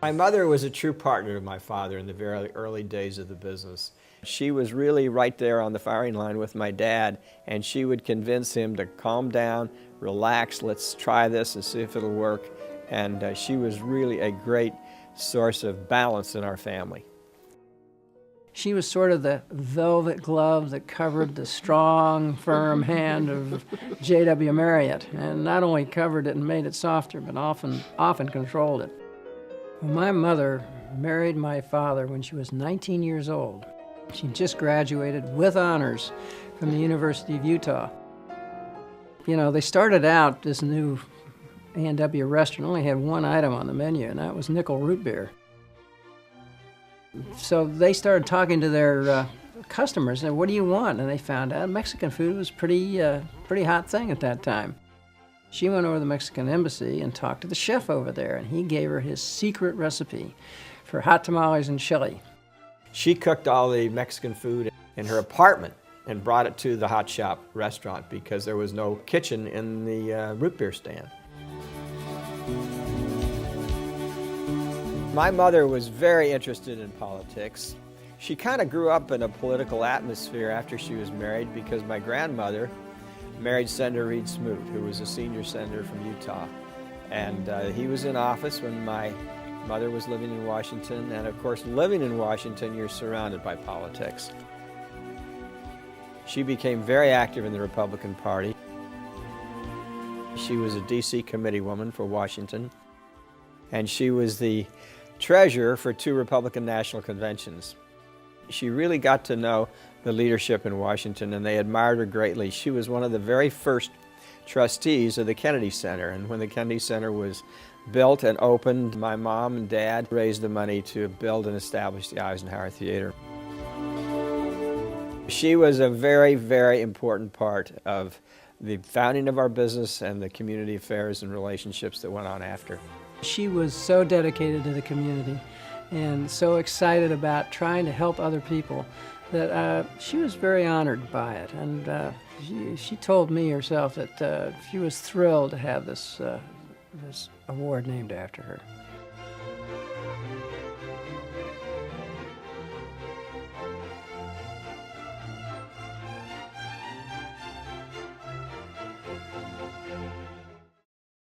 My mother was a true partner to my father in the very early days of the business. She was really right there on the firing line with my dad, and she would convince him to calm down, relax, let's try this and see if it'll work. And she was really a great source of balance in our family. She was sort of the velvet glove that covered the strong, firm hand of J.W. Marriott, and not only covered it and made it softer, but often controlled it. My mother married my father when she was 19 years old. She just graduated with honors from the University of Utah. You know, they started out, this new A&W restaurant only had one item on the menu, and that was nickel root beer. So they started talking to their customers and said, what do you want? And they found out Mexican food was pretty hot thing at that time. She went over to the Mexican embassy and talked to the chef over there, and he gave her his secret recipe for hot tamales and chili. She cooked all the Mexican food in her apartment and brought it to the Hot Shop restaurant because there was no kitchen in the root beer stand. My mother was very interested in politics. She kind of grew up in a political atmosphere after she was married because my grandmother married Senator Reed Smoot, who was a senior senator from Utah. And he was in office when my mother was living in Washington. And of course, living in Washington, you're surrounded by politics. She became very active in the Republican Party. She was a DC committee woman for Washington. And she was the treasurer for 2 Republican national conventions. She really got to know the leadership in Washington, and they admired her greatly. She was one of the very first trustees of the Kennedy Center, and when the Kennedy Center was built and opened, my mom and dad raised the money to build and establish the Eisenhower Theater. She was a very, very important part of the founding of our business and the community affairs and relationships that went on after. She was so dedicated to the community and so excited about trying to help other people that she was very honored by it. And she told me herself that she was thrilled to have this award named after her.